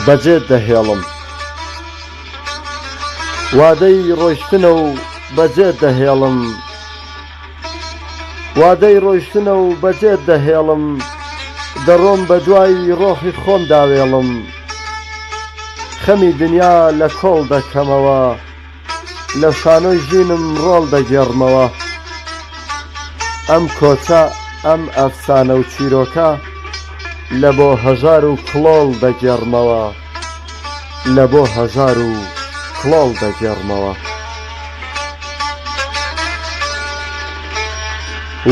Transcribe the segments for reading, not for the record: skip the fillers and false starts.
بەجێت دەهێڵم وادەی ڕۆیشتنە و بەجێت دەهێڵم وادەی ڕۆیشتنە و بەجێت دەهێڵم دەڕۆم بە دوای ڕۆحی خۆم داوێڵم خەمی دنیا لە کۆڵ دەکەمەوە لە شانۆی ژینم ڕۆڵ دەگێڕمەوە ئەم کۆچە ئەم ئەفسانە و چیرۆکە لە بۆ هەژار و کڵۆڵ دەگێڕمەوە لە بۆ هەژار و کڵۆڵ دەگێڕمەوە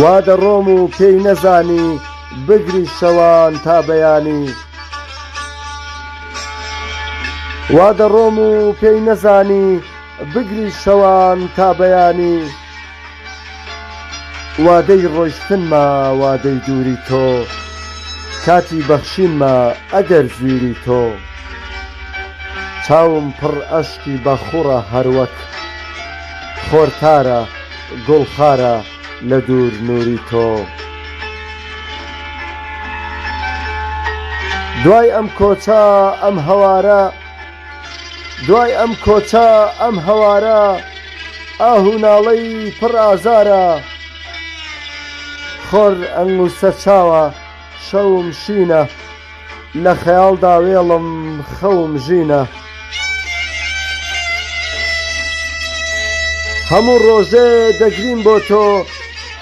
وا دەڕۆم و پێی نەزانی بگری شەوان تا بەیانی وا دەڕۆم و پێی نەزانی بگری شەوان تا بەیانی وادەی ڕۆیشتنمە وادەی دووری تۆ کاتی بەخشینمە ئەگەر زویری تۆ چاوم پڕ ئەشکی بەخوڕە هەروەک خۆرتارە گوڵخارە لە دوور نووری تۆ دوای ئەم کۆچە ئەم هەوارە دوای ئەم کۆچە ئەم هەوارە ئاهو ناڵەی پڕ ئازارە خۆر ئەنگوسە چاوە شەوم شینە لە خەیاڵدا وێڵم خەوم ژینە هەموو ڕۆژێ دەگرین بۆ تۆ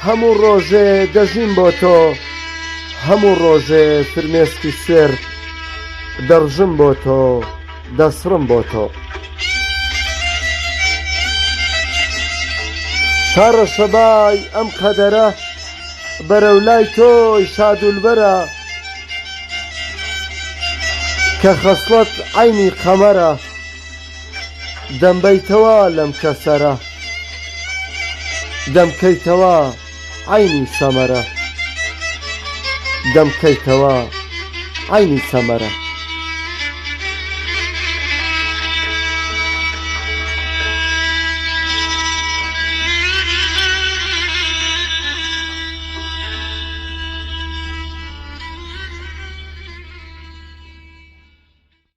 هەموو ڕۆژێ دەژین بۆ تۆ هەموو ڕۆژێ فرمێسکی سوێر دەڕژم بۆ تۆ دەسڕم بۆ تۆ تا ڕەشەبای ئەم قەدەرە بەرەولای تۆی شادولبەرە کە خەسڵەت عینی قەمەرە دەمبەیتەوە لەم کەسەرە دەمکەیتەوە عینی سەمەرە دەمکەیتەوە عینی سەمەرە